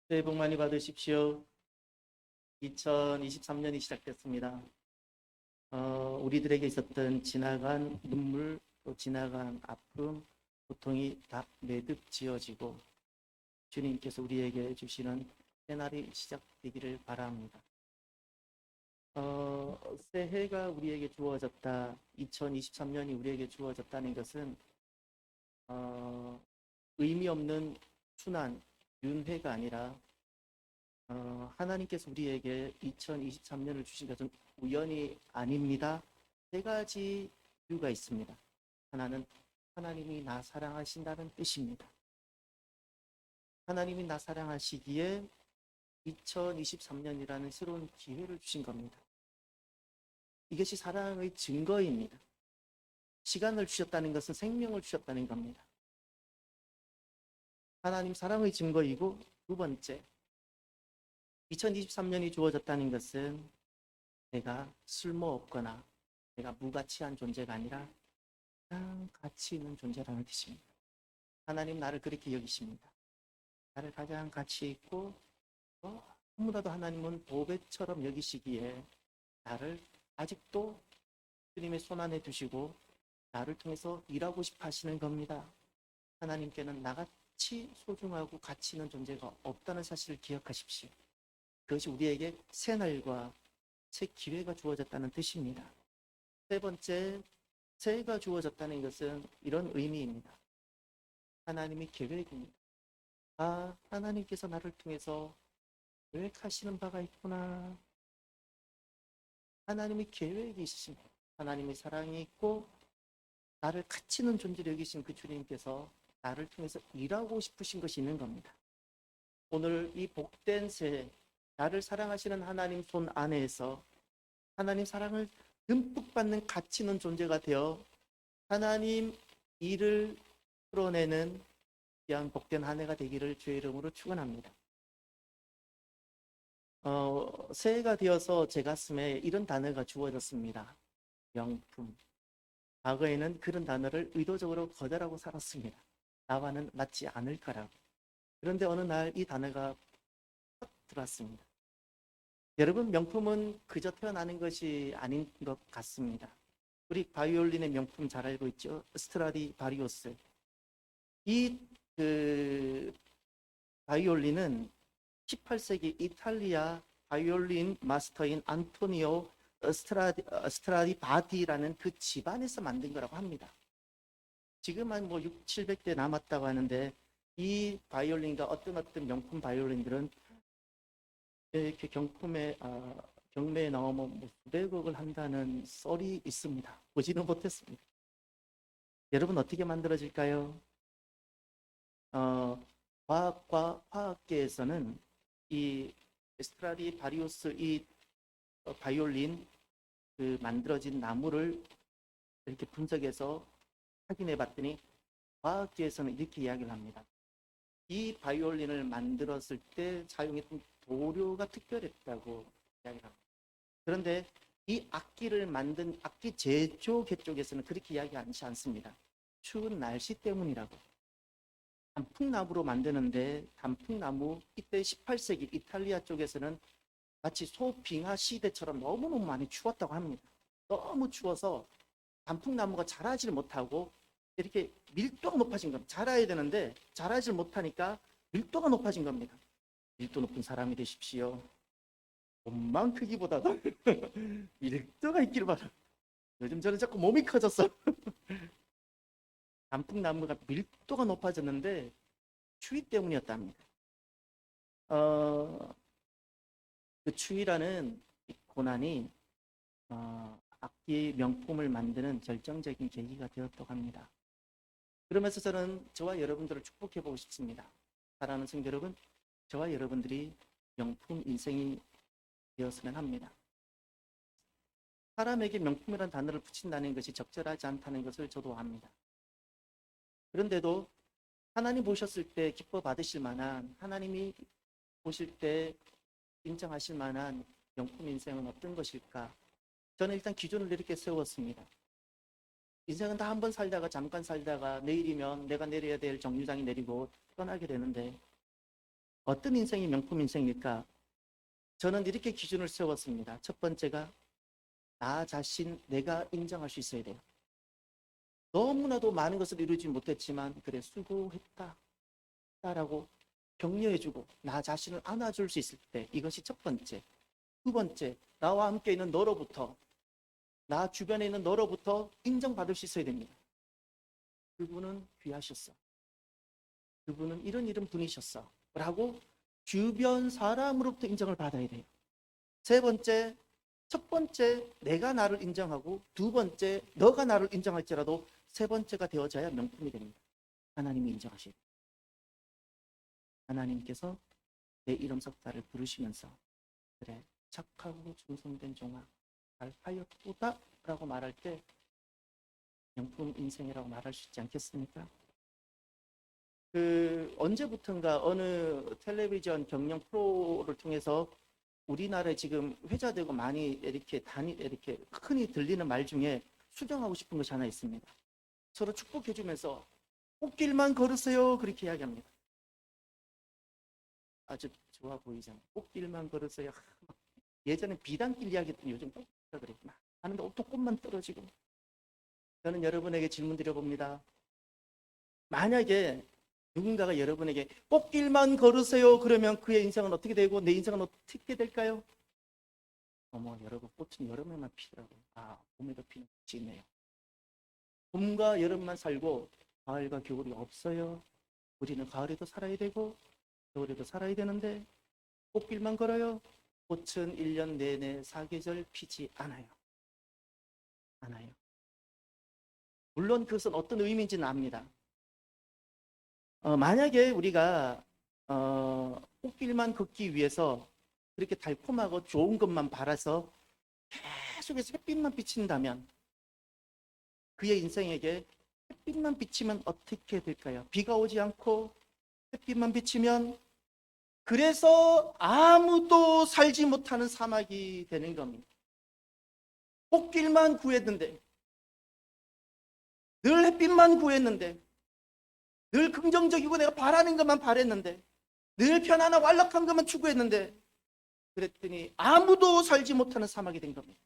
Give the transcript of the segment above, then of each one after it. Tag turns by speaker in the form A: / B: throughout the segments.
A: 새해 복 많이 받으십시오. 2023년이 시작됐습니다. 우리들에게 있었던 지나간 눈물, 또 지나간 아픔, 고통이 다 매듭 지어지고 주님께서 우리에게 주시는 새날이 시작되기를 바랍니다. 새해가 우리에게 주어졌다, 2023년이 우리에게 주어졌다는 것은 어, 의미 없는 순환, 윤회가 아니라 하나님께서 우리에게 2023년을 주신 것은 우연이 아닙니다. 세 가지 이유가 있습니다. 하나는 하나님이 나 사랑하신다는 뜻입니다. 하나님이 나 사랑하시기에 2023년이라는 새로운 기회를 주신 겁니다. 이것이 사랑의 증거입니다. 시간을 주셨다는 것은 생명을 주셨다는 겁니다. 하나님 사랑의 증거이고, 두 번째, 2023년이 주어졌다는 것은 내가 쓸모없거나 내가 무가치한 존재가 아니라 가장 가치 있는 존재라는 뜻입니다. 하나님 나를 그렇게 여기십니다. 나를 가장 가치 있고 너무나도 하나님은 보배처럼 여기시기에 나를 아직도 주님의 손 안에 두시고 나를 통해서 일하고 싶어 하시는 겁니다. 하나님께는 나같이 소중하고 가치 있는 존재가 없다는 사실을 기억하십시오. 그것이 우리에게 새 날과 새 기회가 주어졌다는 뜻입니다. 세 번째, 새해가 주어졌다는 것은 이런 의미입니다. 하나님의 계획입니다. 하나님께서 나를 통해서 계획하시는 바가 있구나. 하나님의 계획이 있으십니다. 하나님의 사랑이 있고 나를 가치 있는 존재로 여기신 그 주님께서 나를 통해서 일하고 싶으신 것이 있는 겁니다. 오늘 이 복된 새해, 나를 사랑하시는 하나님 손 안에서 하나님 사랑을 듬뿍 받는 가치 있는 존재가 되어 하나님 일을 풀어내는 귀한 복된 한 해가 되기를 주의 이름으로 축원합니다. 새해가 되어서 제 가슴에 이런 단어가 주어졌습니다. 명품. 과거에는 그런 단어를 의도적으로 거절하고 살았습니다. 나와는 맞지 않을 거라고. 그런데 어느 날 이 단어가 확 들어왔습니다. 여러분, 명품은 그저 태어나는 것이 아닌 것 같습니다. 우리 바이올린의 명품 잘 알고 있죠? 스트라디바리우스. 이 바이올린은 18세기 이탈리아 바이올린 마스터인 안토니오 스트라디바디라는 그 집안에서 만든 거라고 합니다. 지금 한 6, 700대 남았다고 하는데 이 바이올린과 어떤 명품 바이올린들은 이렇게 경매에 나오면 수백억을 한다는 썰이 있습니다. 보지는 못했습니다. 여러분, 어떻게 만들어질까요? 화학계에서는 이 스트라디바리우스 이 바이올린 그 만들어진 나무를 이렇게 분석해서 확인해 봤더니 과학계에서는 이렇게 이야기를 합니다. 이 바이올린을 만들었을 때 사용했던 도료가 특별했다고 이야기를 합니다. 그런데 이 악기를 만든 악기 제조계 쪽에서는 그렇게 이야기하지 않습니다. 추운 날씨 때문이라고. 단풍나무로 만드는데 단풍나무 이때 18세기 이탈리아 쪽에서는 마치 소빙하 시대처럼 너무너무 많이 추웠다고 합니다. 너무 추워서 단풍나무가 자라지를 못하고 이렇게 밀도가 높아진 겁니다. 자라야 되는데 자라지를 못하니까 밀도가 높아진 겁니다. 밀도 높은 사람이 되십시오. 몸만 크기보다도 밀도가 있기를 바랍니다. 요즘 저는 자꾸 몸이 커졌어. 단풍나무가 밀도가 높아졌는데 추위 때문이었답니다. 그 추위라는 고난이 악기 명품을 만드는 결정적인 계기가 되었다고 합니다. 그러면서 저는 저와 여러분들을 축복해 보고 싶습니다. 사랑하는 성도 여러분, 저와 여러분들이 명품 인생이 되었으면 합니다. 사람에게 명품이라는 단어를 붙인다는 것이 적절하지 않다는 것을 저도 압니다. 그런데도 하나님 보셨을 때 기뻐 받으실 만한, 하나님이 보실 때 인정하실 만한 명품 인생은 어떤 것일까? 저는 일단 기준을 이렇게 세웠습니다. 인생은 다 한 번 살다가 잠깐 살다가 내일이면 내가 내려야 될 정류장이 내리고 떠나게 되는데 어떤 인생이 명품 인생일까? 저는 이렇게 기준을 세웠습니다. 첫 번째가 나 자신 내가 인정할 수 있어야 돼요. 너무나도 많은 것을 이루지 못했지만 그래 수고했다 라고 격려해주고 나 자신을 안아줄 수 있을 때, 이것이 첫 번째. 두 번째, 나와 함께 있는 너로부터, 나 주변에 있는 너로부터 인정받을 수 있어야 됩니다. 그분은 귀하셨어, 그분은 이런 분이셨어 라고 주변 사람으로부터 인정을 받아야 돼요. 세 번째, 첫 번째 내가 나를 인정하고, 두 번째 너가 나를 인정할지라도 세 번째가 되어져야 명품이 됩니다. 하나님이 인정하시고, 하나님께서 내 이름 석자를 부르시면서 그래 착하고 충성된 종아 잘 하였도다 라고 말할 때 명품 인생이라고 말할 수 있지 않겠습니까? 언제부턴가 어느 텔레비전 경영 프로를 통해서 우리나라에 지금 회자되고 많이 이렇게 흔히 들리는 말 중에 수정하고 싶은 것이 하나 있습니다. 서로 축복해주면서 꽃길만 걸으세요 그렇게 이야기합니다. 아주 좋아 보이잖아요. 꽃길만 걸으세요. 예전에 비단길 이야기했더니 요즘 꽃길이라 그래. 하는데 온통 꽃만 떨어지고. 저는 여러분에게 질문 드려봅니다. 만약에 누군가가 여러분에게 꽃길만 걸으세요 그러면 그의 인생은 어떻게 되고 내 인생은 어떻게 될까요? 어머, 여러분, 꽃은 여름에만 피더라고요. 봄에도 피는 꽃이 있네요. 봄과 여름만 살고 가을과 겨울이 없어요. 우리는 가을에도 살아야 되고 겨울에도 살아야 되는데 꽃길만 걸어요. 꽃은 1년 내내 사계절 피지 않아요. 물론 그것은 어떤 의미인지는 압니다. 만약에 우리가 꽃길만 걷기 위해서 그렇게 달콤하고 좋은 것만 바라서 계속해서 햇빛만 비친다면 그의 인생에게 햇빛만 비치면 어떻게 될까요? 비가 오지 않고 햇빛만 비치면 그래서 아무도 살지 못하는 사막이 되는 겁니다. 꽃길만 구했는데, 늘 햇빛만 구했는데, 늘 긍정적이고 내가 바라는 것만 바랬는데, 늘 편안하고 안락한 것만 추구했는데, 그랬더니 아무도 살지 못하는 사막이 된 겁니다.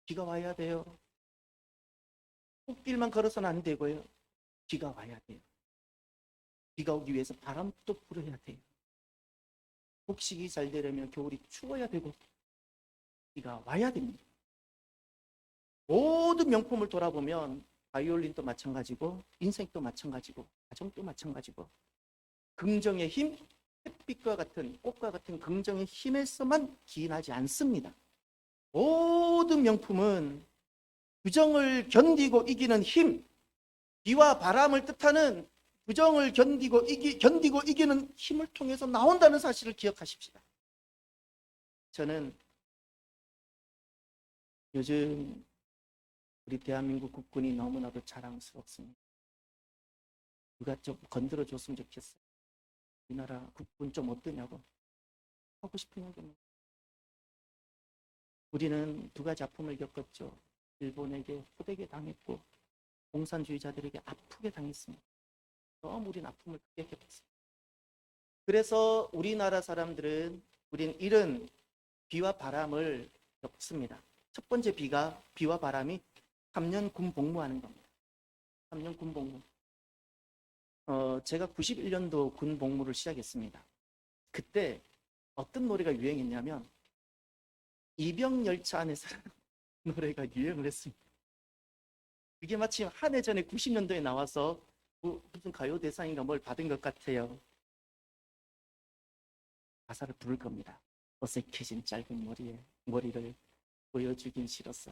A: 비가 와야 돼요. 꽃길만 걸어서는 안 되고요. 비가 와야 돼요. 비가 오기 위해서 바람도 불어야 돼요. 곡식이 잘 되려면 겨울이 추워야 되고 비가 와야 됩니다. 모든 명품을 돌아보면 바이올린도 마찬가지고 인생도 마찬가지고 가정도 마찬가지고 긍정의 힘, 햇빛과 같은 꽃과 같은 긍정의 힘에서만 기인하지 않습니다. 모든 명품은 부정을 견디고 이기는 힘, 비와 바람을 뜻하는 부정을 견디고 이기는 힘을 통해서 나온다는 사실을 기억하십시다. 저는 요즘 우리 대한민국 국군이 너무나도 자랑스럽습니다. 누가 좀 건드려 줬으면 좋겠어요. 우리나라 국군 좀 어떠냐고 하고 싶은 얘기는. 우리는 두 가지 아픔을 겪었죠. 일본에게 호되게 당했고 공산주의자들에게 아프게 당했습니다. 너무 우린 아픔을 크게 겪었습니다. 그래서 우리나라 사람들은 우린 이런 비와 바람을 겪습니다. 첫 번째 비와 바람이 3년 군 복무하는 겁니다. 3년 군 복무. 제가 91년도 군 복무를 시작했습니다. 그때 어떤 노래가 유행했냐면 이병열차 안에서 노래가 유행을 했습니다. 그게 마침 한 해 전에 90년도에 나와서 무슨 가요대상인가 뭘 받은 것 같아요. 가사를 부를 겁니다. 어색해진 짧은 머리를 보여주긴 싫었어.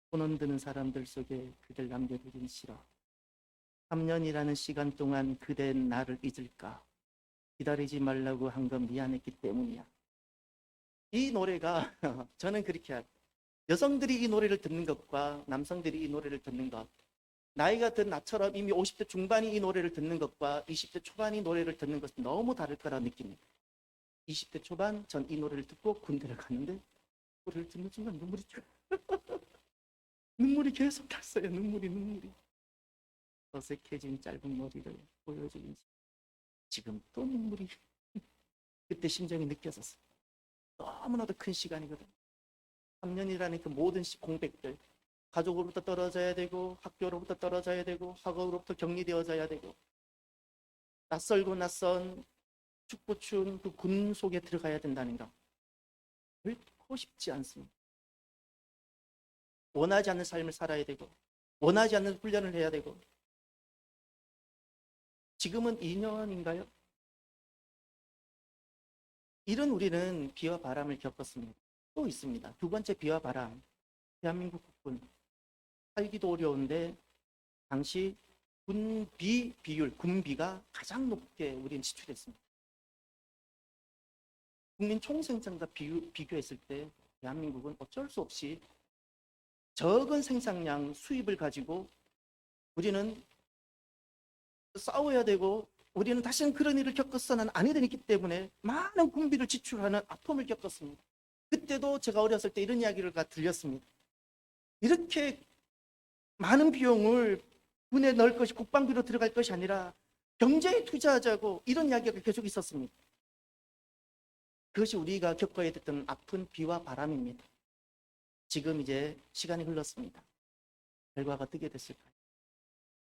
A: 손 흔드는 사람들 속에 그댈 남겨두긴 싫어. 3년이라는 시간 동안 그댄 나를 잊을까? 기다리지 말라고 한 건 미안했기 때문이야. 이 노래가 저는 그렇게 할게요. 여성들이 이 노래를 듣는 것과 남성들이 이 노래를 듣는 것, 나이가 든 나처럼 이미 50대 중반이 이 노래를 듣는 것과 20대 초반이 노래를 듣는 것은 너무 다를 거라 느낍니다. 20대 초반 전 이 노래를 듣고 군대를 갔는데 노래를 듣는 순간 눈물이 계속 났어요. 눈물이. 어색해진 짧은 머리를 보여주긴 지금 또 눈물이 그때 심정이 느껴졌어요. 너무나도 큰 시간이거든요. 3년이라는 그 모든 공백들, 가족으로부터 떨어져야 되고, 학교로부터 떨어져야 되고, 학업으로부터 격리되어져야 되고, 낯설고 낯선 춥고 추운 그 군 속에 들어가야 된다는 거 결코 쉽지 않습니다. 원하지 않는 삶을 살아야 되고, 원하지 않는 훈련을 해야 되고. 지금은 2년인가요? 이런 우리는 비와 바람을 겪었습니다. 또 있습니다. 두 번째 비와 바람. 대한민국 국군 살기도 어려운데 당시 군비 비율, 군비가 가장 높게 우리는 지출했습니다. 국민 총생산과 비교했을 때 대한민국은 어쩔 수 없이 적은 생산량 수입을 가지고 우리는 싸워야 되고, 우리는 다시는 그런 일을 겪어서는 아니 되기 때문에 많은 군비를 지출하는 아픔을 겪었습니다. 그때도 제가 어렸을 때 이런 이야기를 들렸습니다. 이렇게 많은 비용을 군에 넣을 것이 국방비로 들어갈 것이 아니라 경제에 투자하자고, 이런 이야기가 계속 있었습니다. 그것이 우리가 겪어야 됐던 아픈 비와 바람입니다. 지금 이제 시간이 흘렀습니다. 결과가 어떻게 됐을까요?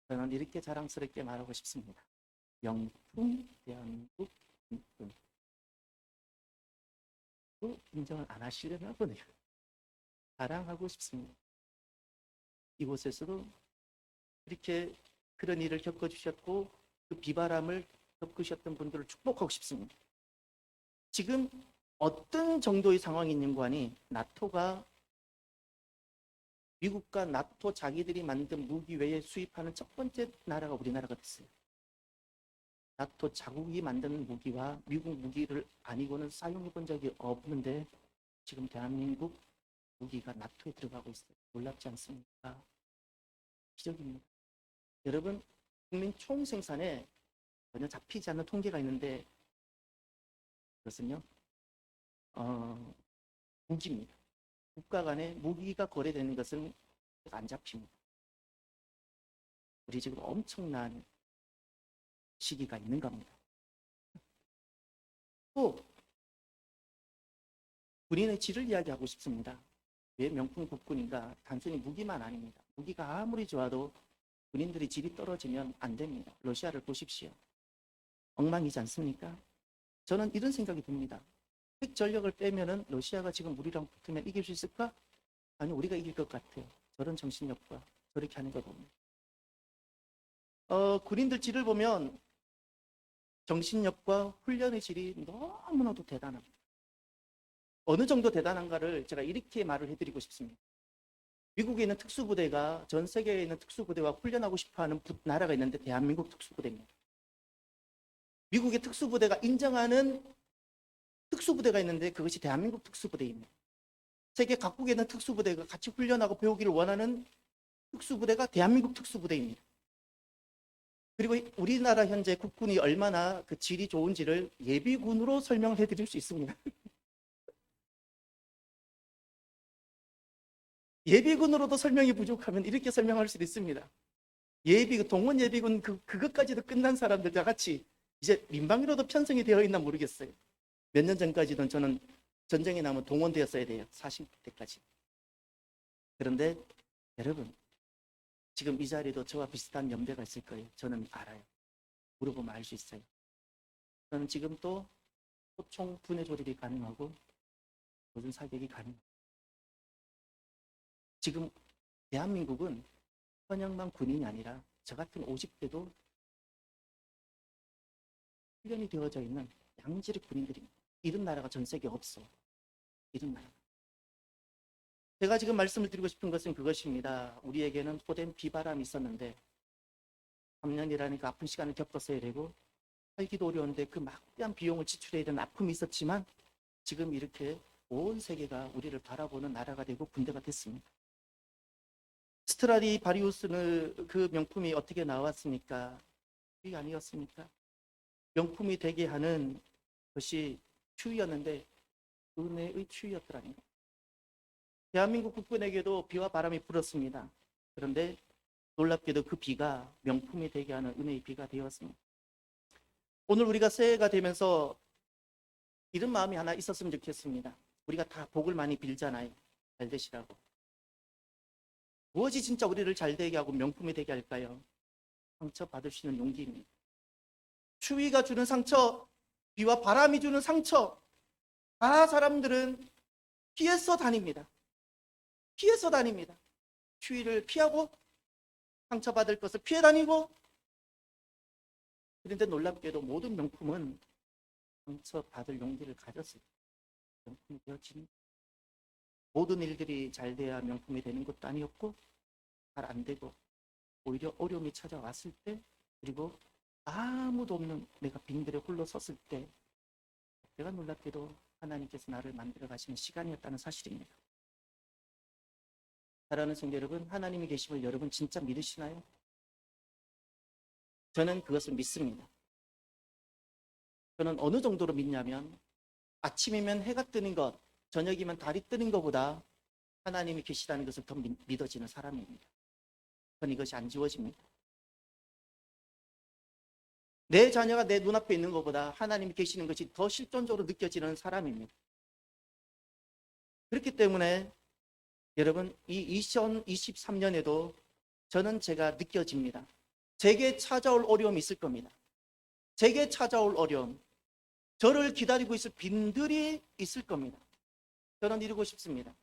A: 저는 이렇게 자랑스럽게 말하고 싶습니다. 명품 대한민국 국군. 인정을 안 하시려나 보네요. 자랑하고 싶습니다. 이곳에서도 이렇게 그런 일을 겪어주셨고, 그 비바람을 겪으셨던 분들을 축복하고 싶습니다. 지금 어떤 정도의 상황이 있는 관이 나토가 미국과 나토 자기들이 만든 무기 외에 수입하는 첫 번째 나라가 우리나라가 됐어요. 나토 자국이 만드는 무기와 미국 무기를 아니고는 사용해 본 적이 없는데 지금 대한민국 무기가 나토에 들어가고 있어요. 놀랍지 않습니까? 기적입니다. 여러분, 국민 총생산에 전혀 잡히지 않는 통계가 있는데 그것은요, 무기입니다. 국가 간에 무기가 거래되는 것은 안 잡힙니다. 우리 지금 엄청난 시기가 있는 겁니다. 또 군인의 질을 이야기하고 싶습니다. 왜 명품 국군인가? 단순히 무기만 아닙니다. 무기가 아무리 좋아도 군인들의 질이 떨어지면 안 됩니다. 러시아를 보십시오. 엉망이지 않습니까? 저는 이런 생각이 듭니다. 핵 전력을 빼면은 러시아가 지금 우리랑 붙으면 이길 수 있을까? 아니, 우리가 이길 것 같아요. 저런 정신력과 저렇게 하는 거 보면. 군인들 질을 보면 정신력과 훈련의 질이 너무나도 대단합니다. 어느 정도 대단한가를 제가 이렇게 말을 해드리고 싶습니다. 미국에 있는 특수부대가 전 세계에 있는 특수부대와 훈련하고 싶어하는 나라가 있는데 대한민국 특수부대입니다. 미국의 특수부대가 인정하는 특수부대가 있는데 그것이 대한민국 특수부대입니다. 세계 각국에 있는 특수부대가 같이 훈련하고 배우기를 원하는 특수부대가 대한민국 특수부대입니다. 그리고 우리나라 현재 국군이 얼마나 그 질이 좋은지를 예비군으로 설명해 드릴 수 있습니다. 예비군으로도 설명이 부족하면 이렇게 설명할 수도 있습니다. 동원 예비군 그것까지도 끝난 사람들 다 같이 이제 민방위로도 편성이 되어 있나 모르겠어요. 몇 년 전까지는 저는 전쟁이 나면 동원되었어야 돼요. 40대까지. 그런데 여러분, 지금 이 자리도 저와 비슷한 연배가 있을 거예요. 저는 알아요. 물어보면 알 수 있어요. 저는 지금 또 소총 분해 조립이 가능하고 모든 사격이 가능합니다. 지금 대한민국은 현역만 군인이 아니라 저 같은 50대도 훈련이 되어져 있는 양질의 군인들입니다. 이런 나라가 전 세계에 없어. 이런 나라. 제가 지금 말씀을 드리고 싶은 것은 그것입니다. 우리에게는 호된 비바람이 있었는데 3년이라는 그 아픈 시간을 겪었어야 되고 살기도 어려운데 그 막대한 비용을 지출해야 되는 아픔이 있었지만 지금 이렇게 온 세계가 우리를 바라보는 나라가 되고 군대가 됐습니다. 스트라디바리우스는 그 명품이 어떻게 나왔습니까? 그게 아니었습니까? 명품이 되게 하는 것이 추위였는데 은혜의 추위였더라니. 대한민국 국군에게도 비와 바람이 불었습니다. 그런데 놀랍게도 그 비가 명품이 되게 하는 은혜의 비가 되었습니다. 오늘 우리가 새해가 되면서 이런 마음이 하나 있었으면 좋겠습니다. 우리가 다 복을 많이 빌잖아요. 잘 되시라고. 무엇이 진짜 우리를 잘 되게 하고 명품이 되게 할까요? 상처 받을 수 있는 용기입니다. 추위가 주는 상처, 비와 바람이 주는 상처, 다 사람들은 피해서 다닙니다. 피해서 다닙니다. 추위를 피하고 상처받을 것을 피해 다니고, 그런데 놀랍게도 모든 명품은 상처받을 용기를 가졌을 때 명품이 되어지는, 모든 일들이 잘 돼야 명품이 되는 것도 아니었고 잘 안 되고 오히려 어려움이 찾아왔을 때, 그리고 아무도 없는 내가 빙글에 홀로 섰을 때, 내가 놀랍게도 하나님께서 나를 만들어 가시는 시간이었다는 사실입니다. 사랑하는 성도 여러분, 하나님이 계심을 여러분 진짜 믿으시나요? 저는 그것을 믿습니다. 저는 어느 정도로 믿냐면, 아침이면 해가 뜨는 것, 저녁이면 달이 뜨는 것보다 하나님이 계시다는 것을 더 믿어지는 사람입니다. 저는 이것이 안 지워집니다. 내 자녀가 내 눈앞에 있는 것보다 하나님이 계시는 것이 더 실존적으로 느껴지는 사람입니다. 그렇기 때문에 여러분, 이 2023년에도 저는 제가 느껴집니다. 제게 찾아올 어려움이 있을 겁니다. 제게 찾아올 어려움, 저를 기다리고 있을 빈들이 있을 겁니다. 저는 이루고 싶습니다.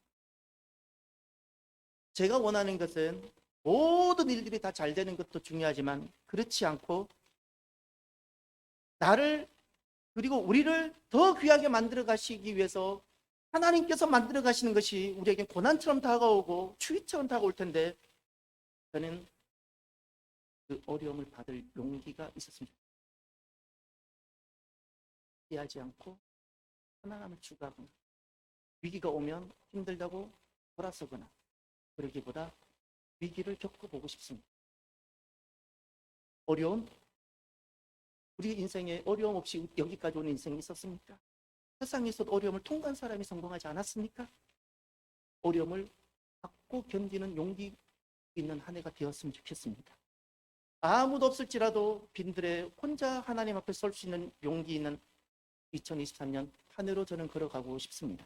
A: 제가 원하는 것은 모든 일들이 다 잘 되는 것도 중요하지만, 그렇지 않고 나를, 그리고 우리를 더 귀하게 만들어 가시기 위해서 하나님께서 만들어 가시는 것이 우리에게 고난처럼 다가오고 추위처럼 다가올 텐데, 저는 그 어려움을 받을 용기가 있었습니다. 피하지 않고 편안함을 추구하거나, 위기가 오면 힘들다고 돌아서거나, 그러기보다 위기를 겪어보고 싶습니다. 어려움, 우리 인생에 어려움 없이 여기까지 온 인생이 있었습니까? 세상에서도 어려움을 통과한 사람이 성공하지 않았습니까? 어려움을 받고 견디는 용기 있는 한 해가 되었으면 좋겠습니다. 아무도 없을지라도 빈들에 혼자 하나님 앞에 설 수 있는 용기 있는 2023년 한 해로 저는 걸어가고 싶습니다.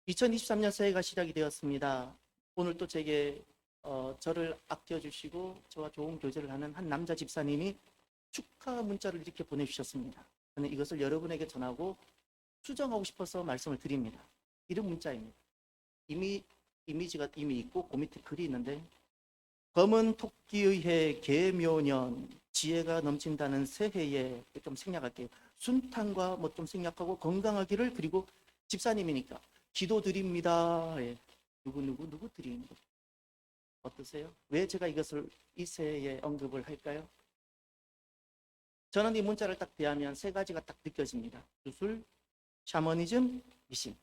A: 2023년 새해가 시작이 되었습니다. 오늘 또 제게 저를 아껴주시고 저와 좋은 교제를 하는 한 남자 집사님이 축하 문자를 이렇게 보내주셨습니다. 저는 이것을 여러분에게 전하고 수정하고 싶어서 말씀을 드립니다. 이런 문자입니다. 이미지가 이미 있고 그 밑에 글이 있는데, 검은 토끼의 해 계묘년, 지혜가 넘친다는 새해에, 좀 생략할게요. 순탄과 뭐 좀 생략하고 건강하기를, 그리고 집사님이니까 기도드립니다. 예. 누구 드리는 거 어떠세요? 왜 제가 이것을 이 새해에 언급을 할까요? 저는 이 문자를 딱 대하면 세 가지가 딱 느껴집니다. 주술, 샤머니즘, 미신.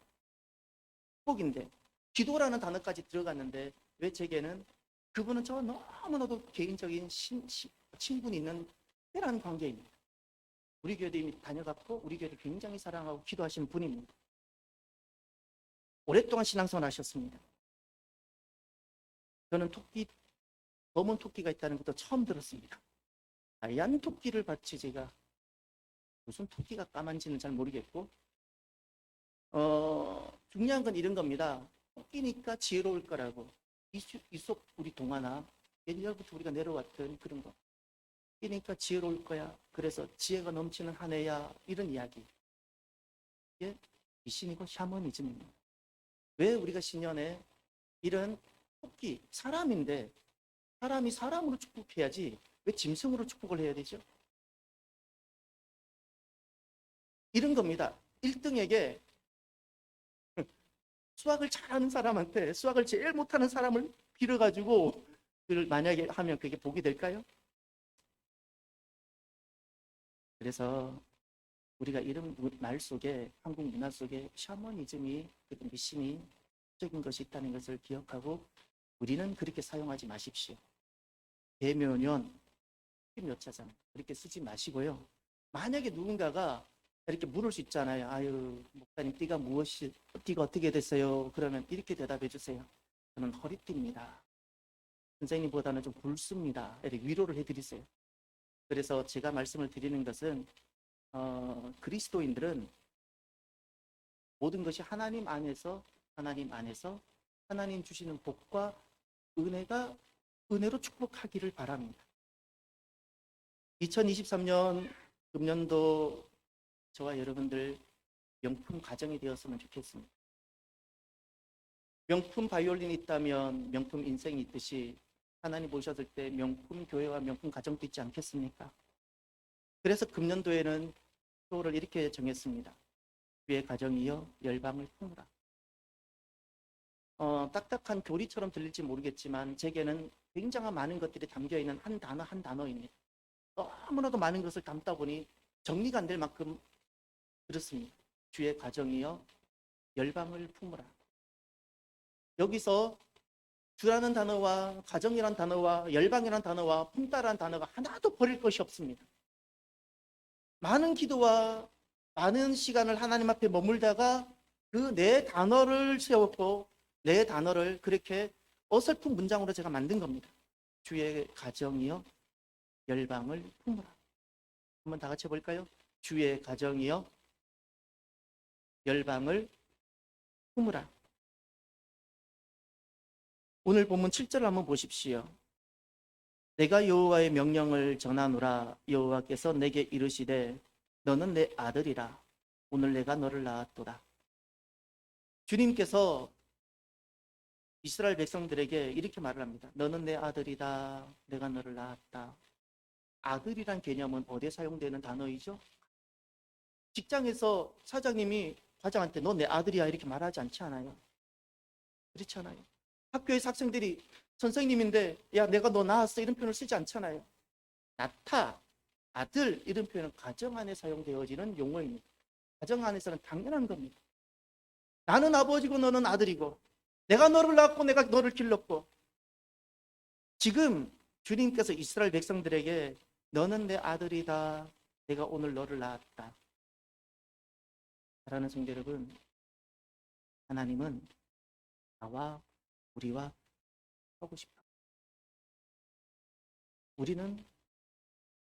A: 복인데 기도라는 단어까지 들어갔는데, 왜 제게는 그분은 저 너무나도 개인적인 친분이 있는 특별한 관계입니다. 우리 교회도 이미 다녀갔고 우리 교회를 굉장히 사랑하고 기도하시는 분입니다. 오랫동안 신앙생활 하셨습니다. 저는 검은 토끼가 있다는 것도 처음 들었습니다. 하얀 토끼를 봤지, 제가 무슨 토끼가 까만지는 잘 모르겠고, 중요한 건 이런 겁니다. 토끼니까 지혜로울 거라고. 이솝 우리 동화나 옛날부터 우리가 내려왔던 그런 거. 토끼니까 지혜로울 거야. 그래서 지혜가 넘치는 한 해야, 이런 이야기. 이게 미신이고 샤머니즘입니다. 왜 우리가 신년에 이런 토끼, 사람인데 사람이 사람으로 축복해야지 왜 짐승으로 축복을 해야 되죠? 이런 겁니다. 1등에게 수학을 잘하는 사람한테 수학을 제일 못하는 사람을 빌어가지고 그걸 만약에 하면 그게 복이 될까요? 그래서 우리가 이런 말 속에, 한국 문화 속에 샤머니즘이, 그런 미신이 적인 것이 있다는 것을 기억하고, 우리는 그렇게 사용하지 마십시오. 대묘년 묘자잖아요. 그렇게 쓰지 마시고요. 만약에 누군가가 이렇게 물을 수 있잖아요. 아유, 목사님 띠가 어떻게 됐어요? 그러면 이렇게 대답해 주세요. 저는 허리띠입니다. 선생님보다는 좀 굵습니다. 이렇게 위로를 해드리세요. 그래서 제가 말씀을 드리는 것은 그리스도인들은 모든 것이 하나님 안에서 하나님 주시는 복과 은혜로 축복하기를 바랍니다. 2023년 금년도 저와 여러분들 명품 가정이 되었으면 좋겠습니다. 명품 바이올린이 있다면 명품 인생이 있듯이 하나님 보셨을 때 명품 교회와 명품 가정도 있지 않겠습니까? 그래서 금년도에는 표를 이렇게 정했습니다. 주의 가정이여 열방을 품으라. 딱딱한 교리처럼 들릴지 모르겠지만 제게는 굉장한 많은 것들이 담겨있는 한 단어입니다. 너무나도 많은 것을 담다 보니 정리가 안 될 만큼 그렇습니다. 주의 가정이여 열방을 품으라. 여기서 주라는 단어와 가정이란 단어와 열방이란 단어와 품다라는 단어가 하나도 버릴 것이 없습니다. 많은 기도와 많은 시간을 하나님 앞에 머물다가 그 네 단어를 세웠고 네 단어를 그렇게 어설픈 문장으로 제가 만든 겁니다. 주의 가정이여 열방을 품으라. 한번 다 같이 해볼까요? 주의 가정이여 열방을 품으라. 오늘 본문 7절을 한번 보십시오. 내가 여호와의 명령을 전하노라. 여호와께서 내게 이르시되 너는 내 아들이라. 오늘 내가 너를 낳았도다. 주님께서 이스라엘 백성들에게 이렇게 말을 합니다. 너는 내 아들이다. 내가 너를 낳았다. 아들이란 개념은 어디에 사용되는 단어이죠? 직장에서 사장님이 과장한테 너 내 아들이야 이렇게 말하지 않지 않아요? 그렇지 않아요? 학교에서 학생들이 선생님인데 야 내가 너 낳았어 이런 표현을 쓰지 않잖아요. 낳다, 아들 이런 표현은 가정 안에 사용되어지는 용어입니다. 가정 안에서는 당연한 겁니다. 나는 아버지고 너는 아들이고 내가 너를 낳고 내가 너를 길렀고 지금 주님께서 이스라엘 백성들에게 너는 내 아들이다. 내가 오늘 너를 낳았다. 사랑하는 성도 여러분, 하나님은 나와 우리와 하고 싶다. 우리는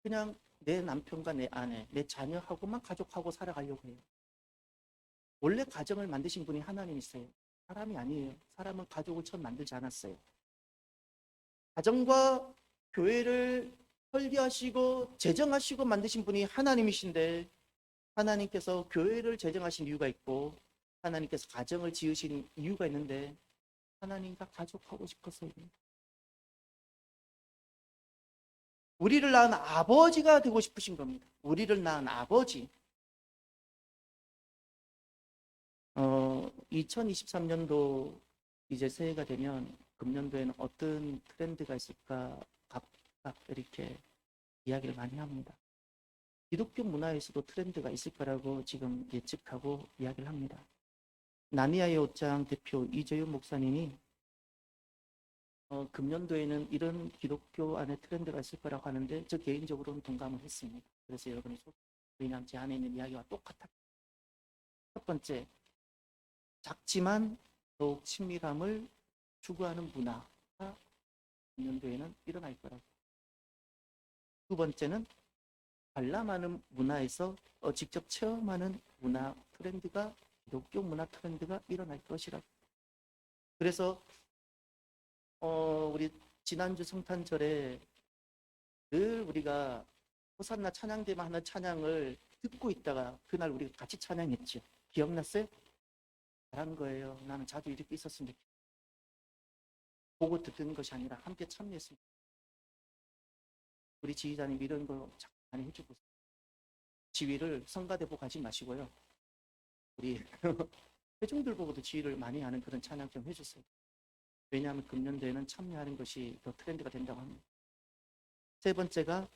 A: 그냥 내 남편과 내 아내, 내 자녀하고만 가족하고 살아가려고 해요. 원래 가정을 만드신 분이 하나님이세요. 사람이 아니에요. 사람은 가족을 처음 만들지 않았어요. 가정과 교회를 설계하시고 재정하시고 만드신 분이 하나님이신데 하나님께서 교회를 재정하신 이유가 있고 하나님께서 가정을 지으신 이유가 있는데 하나님과 가족하고 싶어서요. 우리를 낳은 아버지가 되고 싶으신 겁니다. 우리를 낳은 아버지. 2023년도 이제 새해가 되면 금년도에는 어떤 트렌드가 있을까 각각 이렇게 이야기를 많이 합니다. 기독교 문화에서도 트렌드가 있을 거라고 지금 예측하고 이야기를 합니다. 나니아의 옷장 대표 이재윤 목사님이 금년도에는 이런 기독교 안에 트렌드가 있을 거라고 하는데 저 개인적으로는 동감을 했습니다. 그래서 여러분이 왜냐하면 제 안에 있는 이야기와 똑같아. 첫 번째, 작지만 더욱 친밀함을 추구하는 문화가 금년도에는 일어날 거라고. 두 번째는 관람하는 문화에서 직접 체험하는 문화 트렌드가 기독교 문화 트렌드가 일어날 것이라고. 그래서 우리 지난주 성탄절에 늘 우리가 호산나 찬양대만 하는 찬양을 듣고 있다가 그날 우리가 같이 찬양했죠. 기억났어요? 잘한 거예요. 나는 자주 이렇게 있었으면 좋겠어요. 보고 듣는 것이 아니라 함께 참여했습니다. 우리 지휘자님 이런 거 많이 해주고 지휘를 성가대 보고 가지 마시고요. 우리 회중들 보고도 지휘를 많이 하는 그런 찬양 좀 해주세요. 왜냐하면 금년도에는 참여하는 것이 더 트렌드가 된다고 합니다. 세 번째가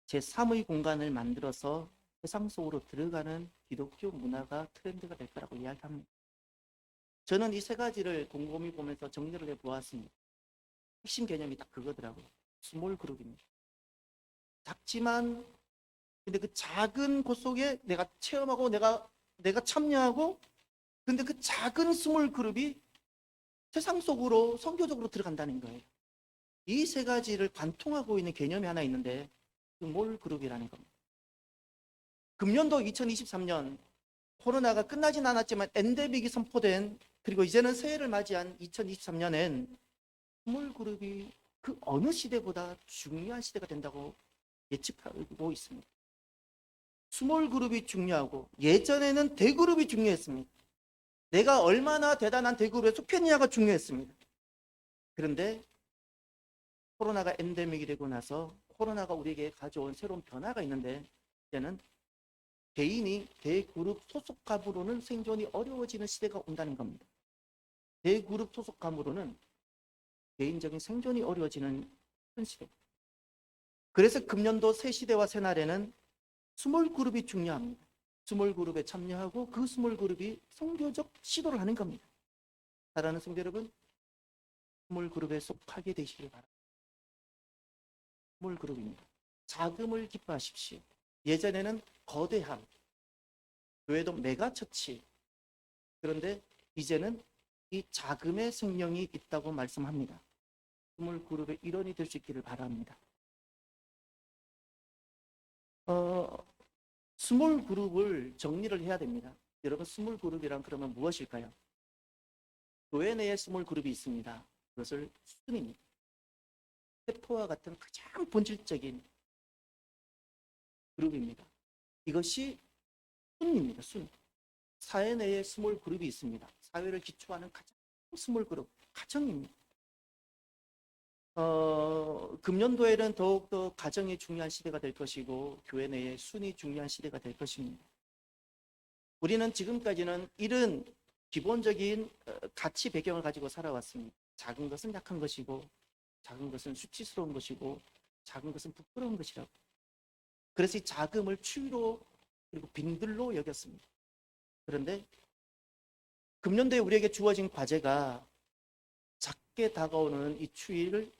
A: 제3의 공간을 만들어서 세상 속으로 들어가는 기독교 문화가 트렌드가 될 거라고 이야기합니다. 저는 이 세 가지를 곰곰이 보면서 정리를 해보았습니다. 핵심 개념이 딱 그거더라고요. 스몰 그룹입니다. 작지만 근데 그 작은 곳 속에 내가 체험하고 내가 참여하고 근데 그 작은 스몰 그룹이 세상 속으로 선교적으로 들어간다는 거예요. 이 세 가지를 관통하고 있는 개념이 하나 있는데 스몰 그룹이라는 겁니다. 금년도 2023년 코로나가 끝나진 않았지만 엔데믹이 선포된, 그리고 이제는 새해를 맞이한 2023년엔 스몰 그룹이 그 어느 시대보다 중요한 시대가 된다고 예측하고 있습니다. 스몰 그룹이 중요하고, 예전에는 대그룹이 중요했습니다. 내가 얼마나 대단한 대그룹에 속했느냐가 중요했습니다. 그런데 코로나가 엔데믹이 되고 나서 코로나가 우리에게 가져온 새로운 변화가 있는데, 이제는 개인이 대그룹 소속감으로는 생존이 어려워지는 시대가 온다는 겁니다. 대그룹 소속감으로는 개인적인 생존이 어려워지는 큰 시대. 그래서 금년도 새 시대와 새 날에는 스몰 그룹이 중요합니다. 스몰 그룹에 참여하고 그 스몰 그룹이 선교적 시도를 하는 겁니다. 사랑하는 성도 여러분, 스몰 그룹에 속하게 되시길 바랍니다. 스몰 그룹입니다. 자금을 기뻐하십시오. 예전에는 거대함, 교회도 메가처치, 그런데 이제는 이 자금의 생명이 있다고 말씀합니다. 스몰 그룹의 일원이 될 수 있기를 바랍니다. 스몰 그룹을 정리를 해야 됩니다. 여러분, 스몰 그룹이란 그러면 무엇일까요? 교회 내에 스몰 그룹이 있습니다. 그것을 순입니다. 세포와 같은 가장 본질적인 그룹입니다. 이것이 순입니다. 순. 사회 내에 스몰 그룹이 있습니다. 사회를 기초하는 가장 스몰 그룹, 가정입니다. 금년도에는 더욱더 가정이 중요한 시대가 될 것이고, 교회 내에 순이 중요한 시대가 될 것입니다. 우리는 지금까지는 이런 기본적인 가치 배경을 가지고 살아왔습니다. 작은 것은 약한 것이고, 작은 것은 수치스러운 것이고, 작은 것은 부끄러운 것이라고. 그래서 이 자금을 추위로 그리고 빈들로 여겼습니다. 그런데 금년도에 우리에게 주어진 과제가 작게 다가오는 이 추위를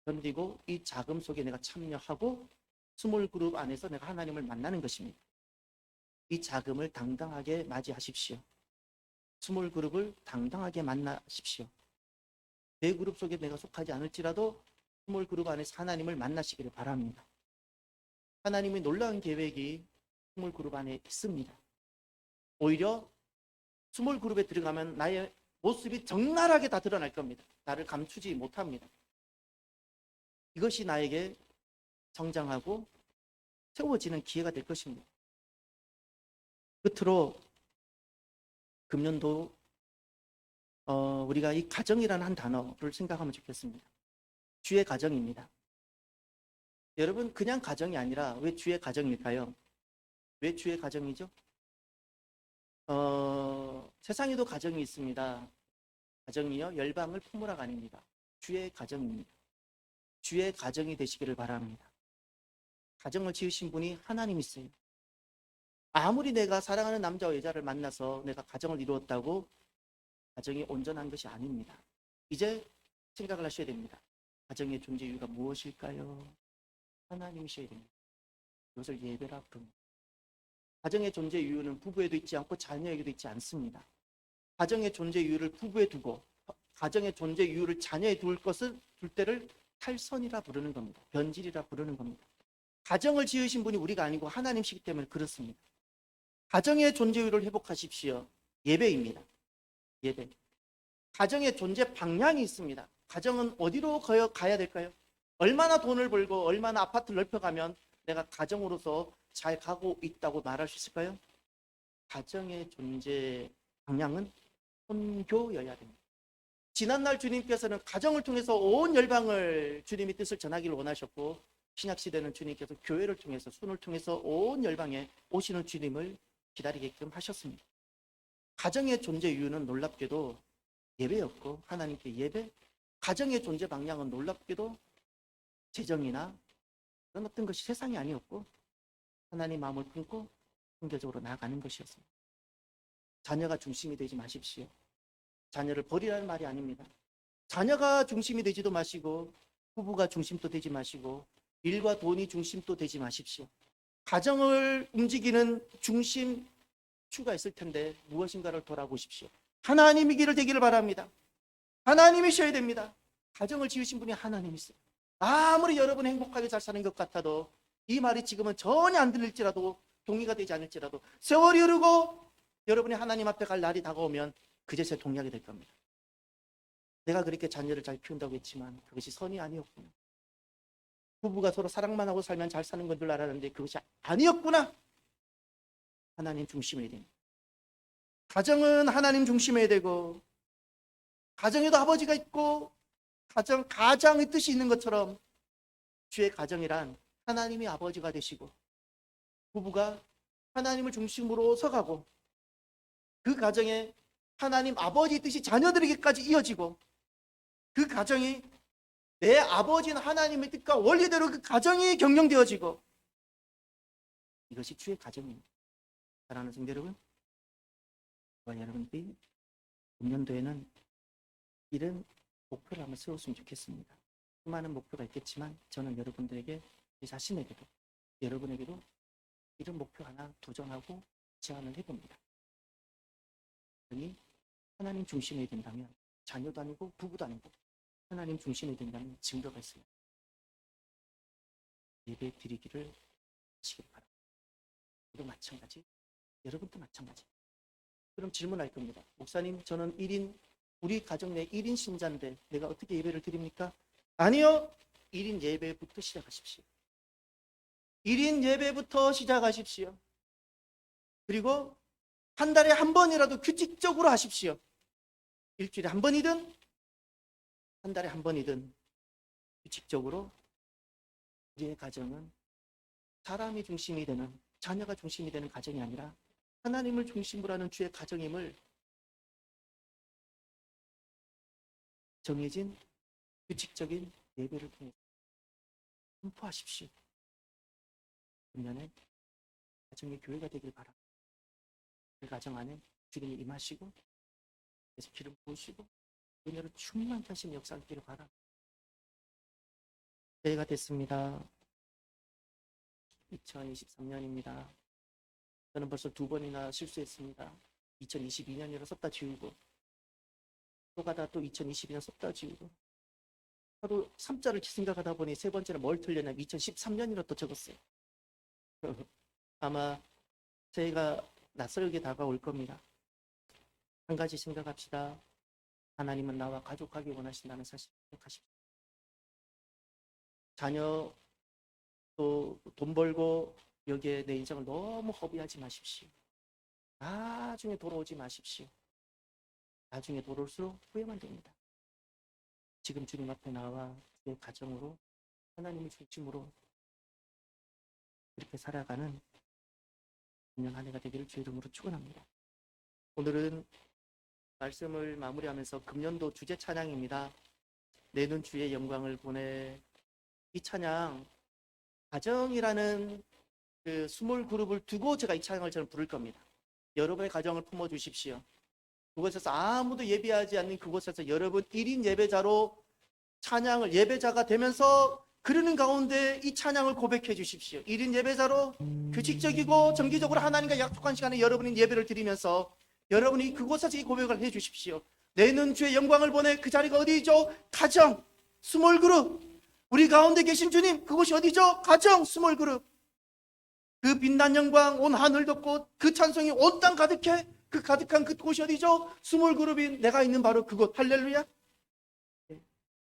A: 견디고 이 자금 속에 내가 참여하고 스몰 그룹 안에서 내가 하나님을 만나는 것입니다. 이 자금을 당당하게 맞이하십시오. 스몰 그룹을 당당하게 만나십시오. 대그룹 속에 내가 속하지 않을지라도 스몰 그룹 안에서 하나님을 만나시기를 바랍니다. 하나님의 놀라운 계획이 스몰 그룹 안에 있습니다. 오히려 스몰 그룹에 들어가면 나의 모습이 적나라하게 다 드러날 겁니다. 나를 감추지 못합니다. 이것이 나에게 성장하고 세워지는 기회가 될 것입니다. 끝으로 금년도 우리가 이 가정이라는 한 단어를 생각하면 좋겠습니다. 주의 가정입니다. 여러분, 그냥 가정이 아니라 왜 주의 가정일까요? 왜 주의 가정이죠? 세상에도 가정이 있습니다. 가정이요, 열방을 품으라가 아닙니다. 주의 가정입니다. 주의 가정이 되시기를 바랍니다. 가정을 지으신 분이 하나님이세요. 아무리 내가 사랑하는 남자와 여자를 만나서 내가 가정을 이루었다고 가정이 온전한 것이 아닙니다. 이제 생각을 하셔야 됩니다. 가정의 존재 이유가 무엇일까요? 하나님이셔야 됩니다. 이것을 예배라 부릅니다. 가정의 존재 이유는 부부에도 있지 않고 자녀에게도 있지 않습니다. 가정의 존재 이유를 부부에 두고 가정의 존재 이유를 자녀에 둘 때를 탈선이라 부르는 겁니다. 변질이라 부르는 겁니다. 가정을 지으신 분이 우리가 아니고 하나님이시기 때문에 그렇습니다. 가정의 존재 이유를 회복하십시오. 예배입니다. 예배. 가정의 존재 방향이 있습니다. 가정은 어디로 가야 될까요? 얼마나 돈을 벌고 얼마나 아파트를 넓혀가면 내가 가정으로서 잘 가고 있다고 말할 수 있을까요? 가정의 존재 방향은 선교여야 됩니다. 지난날 주님께서는 가정을 통해서 온 열방을 주님의 뜻을 전하기를 원하셨고, 신약시대는 주님께서 교회를 통해서, 순을 통해서 온 열방에 오시는 주님을 기다리게끔 하셨습니다. 가정의 존재 이유는 놀랍게도 예배였고, 하나님께 예배. 가정의 존재 방향은 놀랍게도 재정이나 그런 어떤 것이 세상이 아니었고 하나님 마음을 품고 성교적으로 나아가는 것이었습니다. 자녀가 중심이 되지 마십시오. 자녀를 버리라는 말이 아닙니다. 자녀가 중심이 되지도 마시고 부부가 중심도 되지 마시고 일과 돈이 중심도 되지 마십시오. 가정을 움직이는 중심추가 있을 텐데 무엇인가를 돌아보십시오. 하나님의 길을 되기를 바랍니다. 하나님이셔야 됩니다. 가정을 지으신 분이 하나님이세요. 아무리 여러분 행복하게 잘 사는 것 같아도 이 말이 지금은 전혀 안 들릴지라도 동의가 되지 않을지라도 세월이 흐르고 여러분이 하나님 앞에 갈 날이 다가오면 그제서야 동의하게 될 겁니다. 내가 그렇게 자녀를 잘 키운다고 했지만 그것이 선이 아니었구나. 부부가 서로 사랑만 하고 살면 잘 사는 건 줄 알았는데 그것이 아니었구나. 하나님 중심해야 됩니다. 가정은 하나님 중심해야 되고, 가정에도 아버지가 있고 가장의 뜻이 있는 것처럼 주의 가정이란 하나님이 아버지가 되시고 부부가 하나님을 중심으로 서가고 그 가정에 하나님 아버지 뜻이 자녀들에게까지 이어지고 그 가정이 내 아버지는 하나님의 뜻과 원리대로 그 가정이 경영되어지고 이것이 주의 가정입니다. 사랑하는 성도 여러분, 저와 여러분들이 금년도에는 이런 목표를 한번 세웠으면 좋겠습니다. 수많은 목표가 있겠지만 저는 여러분들에게 제 자신에게도 여러분에게도 이런 목표 하나 도전하고 제안을 해봅니다. 하나님 중심이 된다면 자녀도 아니고 부부도 아니고 하나님 중심이 된다면 증거가 있습니다. 예배 드리기를 하시기 바랍니다. 저도 마찬가지, 여러분도 마찬가지. 그럼 질문할 겁니다. 목사님, 저는 1인, 우리 가정 내 1인 신자인데 내가 어떻게 예배를 드립니까? 아니요. 1인 예배부터 시작하십시오. 1인 예배부터 시작하십시오. 그리고 한 달에 한 번이라도 규칙적으로 하십시오. 일주일에 한 번이든 한 달에 한 번이든 규칙적으로 우리의 가정은 사람이 중심이 되는, 자녀가 중심이 되는 가정이 아니라 하나님을 중심으로 하는 주의 가정임을 정해진 규칙적인 예배를 통해 선포하십시오. 금년에 가정의 교회가 되길 바랍니다. 그 가정 안에 주님이 임하시고 그래서 기름 부으시고 은혜로 충만히 하신 역사하기를 바랍니다. 새해가 됐습니다. 2023년입니다. 저는 벌써 2번이나 실수했습니다. 2022년이라 썼다 지우고 또 가다 또 2022년 썼다 지우고 하루 3자를 생각하다 보니 세 번째는 뭘 틀렸냐면 2013년이라 또 적었어요. 아마 새해가 낯설게 다가올 겁니다. 한 가지 생각합시다. 하나님은 나와 가족하기 원하신다는 사실 생각하십시오. 자녀 또 돈 벌고 여기에 내 인생을 너무 허비하지 마십시오. 나중에 돌아오지 마십시오. 나중에 돌아올수록 후회만 됩니다. 지금 주님 앞에 나와 내 가정으로 하나님을 중심으로 이렇게 살아가는 금년 한 해가 되기를 주의 이름으로 축원합니다. 오늘은 말씀을 마무리하면서 금년도 주제 찬양입니다. 내는 주의 영광을 보내. 이 찬양 가정이라는 그 스몰 그룹을 두고 제가 이 찬양을 저는 부를 겁니다. 여러분의 가정을 품어주십시오. 그곳에서 아무도 예배하지 않는 그곳에서 여러분 1인 예배자로 찬양을 예배자가 되면서 그러는 가운데 이 찬양을 고백해 주십시오. 1인 예배자로 규칙적이고 정기적으로 하나님과 약속한 시간에 여러분이 예배를 드리면서 여러분이 그곳에서 이 고백을 해 주십시오. 내는 주의 영광을 보내. 그 자리가 어디죠? 가정, 스몰 그룹. 우리 가운데 계신 주님, 그곳이 어디죠? 가정, 스몰 그룹. 그 빛난 영광 온 하늘 덮고 그 찬송이 온 땅 가득해. 그 가득한 그곳이 어디죠? 스몰 그룹인 내가 있는 바로 그곳. 할렐루야.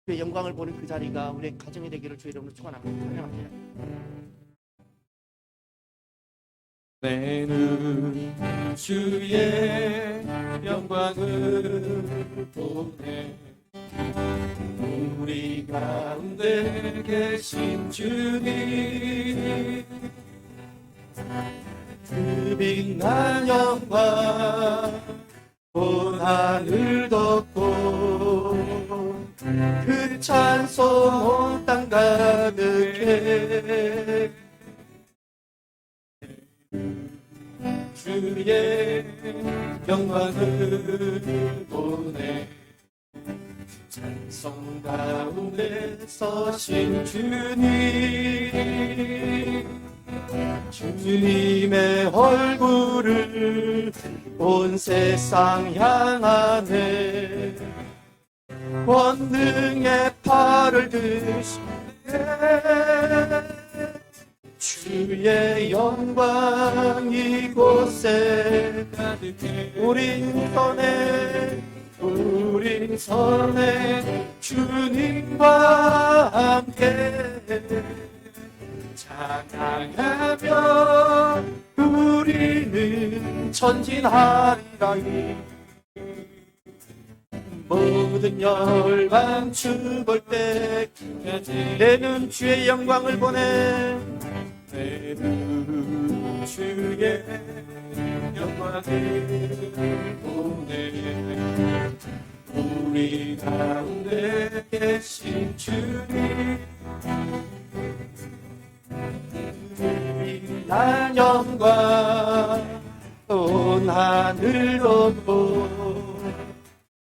A: 주의 영광을 보는 그 자리가 우리의 가정이 되기를 주의 이름으로 축원합니다. 찬양합니다.
B: 내는 주의 영광을 보내. 우리 가운데 계신 주님, 그 빛난 영광 온 하늘 덮고 그 찬송 온 땅 가득해. 주의 영광을 보내. 찬송 가운데 서신 주님, 주님의 얼굴을 온 세상 향하네. 권능의 팔을 드시네. 주 주의 영광 이곳에
C: 가득해
B: 우린 선에 주님과 함께 찬양하며 우리는 전진하리라. 모든 열방 주볼 때 내는 주의 영광을 보내.
C: 내는 주의 영광을 보내. 우리 가운데 계신 주님
B: 난 영광 온 하늘 덮고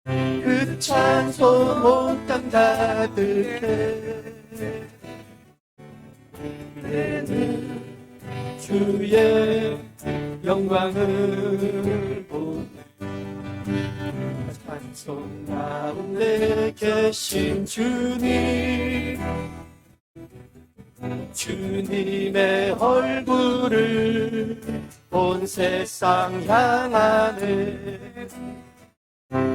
B: 그 찬송 온 땅 가득해. 내는 주의 영광을 보내. 찬송 가운데 계신 주님의 얼굴을 온 세상 향하네.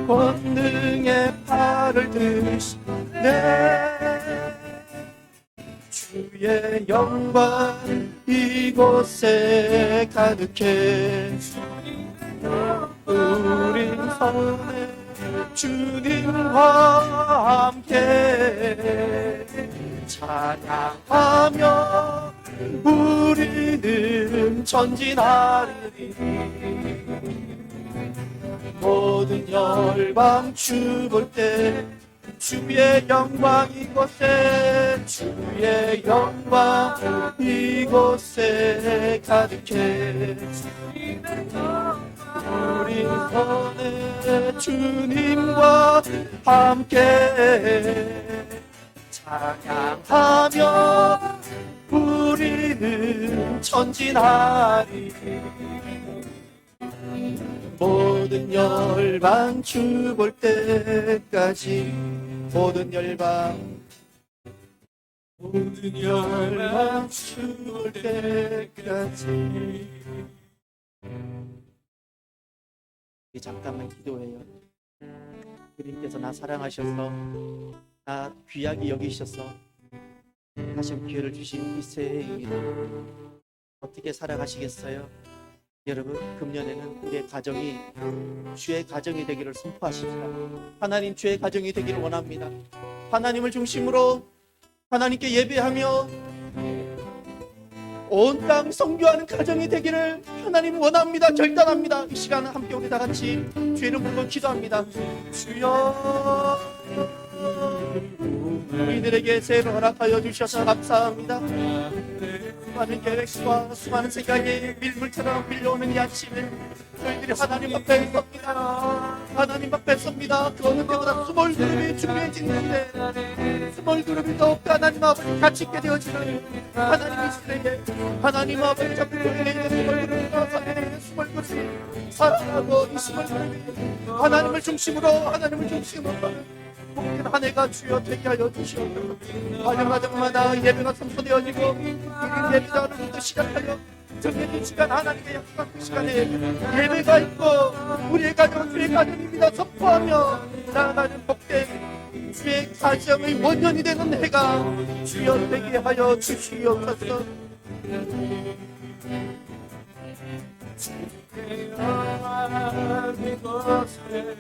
B: 권능의 팔을 드시네. 주의 영광 이곳에 가득해. 우린 선에 주님과 함께 찬양하며 우리는 전진하리니. 모든 열방 주볼 때 주의 영광 이곳에 가득해. 우리 선에 주님과 함께 찬양하며 우리는 전진하리. 모든 열방 주볼 때까지 모든 열방 주볼 때까지. 잠깐만 기도해요. 주님께서 나 사랑하셔서 나 귀하게 여기셔서 다시 한번 기회를 주신 이 새해입니다. 어떻게 살아가시겠어요? 여러분, 금년에는 우리의 가정이 주의 가정이 되기를 선포하십시다. 하나님, 주의 가정이 되기를 원합니다. 하나님을 중심으로 하나님께 예배하며 온 땅 선교하는 가정이 되기를 하나님 원합니다. 결단합니다. 이 시간은 함께 우리 다 같이 주의 이름 부르고 기도합니다. 주여, 우리들에게 새해를 허락하여 주셔서 감사합니다. 수많은 계획과 수많은 생각이 밀물처럼 밀려오는 이 아침에 저희들이 하나님 앞에 섭니다. 하나님 앞에 섭니다. 그 어느 때보다 스몰 그룹이 중요해지는 시대, 스몰 그룹이 더욱 하나님 아버지 가치 있게 되어지는 하나님 이 시대에 하나님 아버지 잡고 있는 스몰 그룹과 사랑하는 스몰 그룹이 사랑하고 이 스몰 그룹이 하나님을 중심으로 복된 한 해가 주여 되게 하여 주시옵소서. 가정마다 예배가 선포되어지고 우리 예배자를 시작하여 정해진 시간 하나님의 약속한 그 시간에 예배가 있고 우리의 가정은 주의 가정입니다. 선포하며 나아가는 복된 주의 가정의 원년이 되는 해가 주여 되게 하여 주시옵소서.
C: 이곳에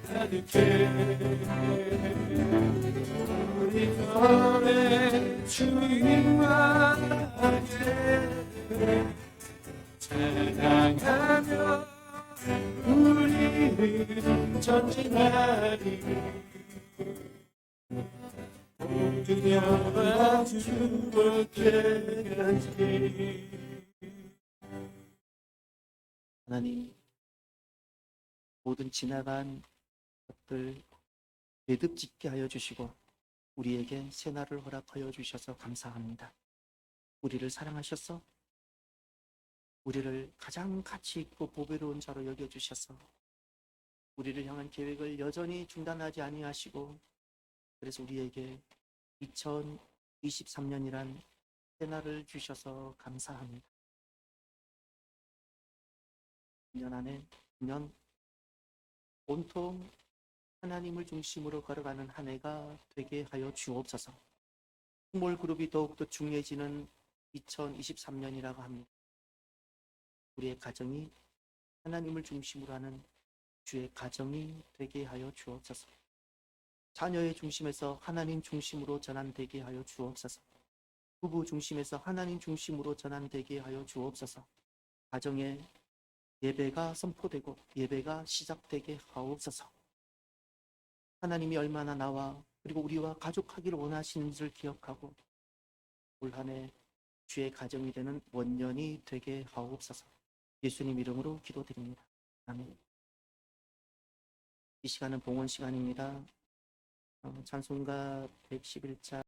C: 가득해. 우리 선에 주님과 함께 찬양하며 우리는 전진하리. 모든 영광 주볼 때까지.
A: 하나님, 모든 지나간 것들 매듭짓게 하여 주시고 우리에게 새날을 허락하여 주셔서 감사합니다. 우리를 사랑하셔서 우리를 가장 가치 있고 보배로운 자로 여겨주셔서 우리를 향한 계획을 여전히 중단하지 아니하시고 그래서 우리에게 2023년이란 새날을 주셔서 감사합니다. 1년 안에 1년 온통 하나님을 중심으로 걸어가는 한 해가 되게 하여 주옵소서. 스몰 그룹이 더욱더 중요해지는 2023년이라고 합니다. 우리의 가정이 하나님을 중심으로 하는 주의 가정이 되게 하여 주옵소서. 자녀의 중심에서 하나님 중심으로 전환되게 하여 주옵소서. 부부 중심에서 하나님 중심으로 전환되게 하여 주옵소서. 가정에 예배가 선포되고 예배가 시작되게 하옵소서. 하나님이 얼마나 나와 그리고 우리와 가족하기를 원하시는지를 기억하고 올 한 해 주의 가정이 되는 원년이 되게 하옵소서. 예수님 이름으로 기도드립니다. 아멘. 이 시간은 봉헌 시간입니다. 찬송가 111자